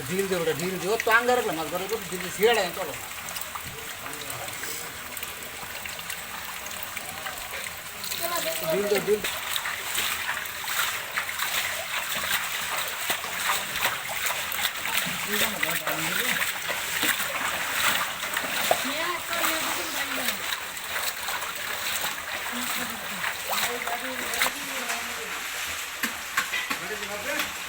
ढील दे बेटा ढील दे तो अंगार रखला मग बरोबर ढील शिराडा आहे तो ढील दे ढील What is it?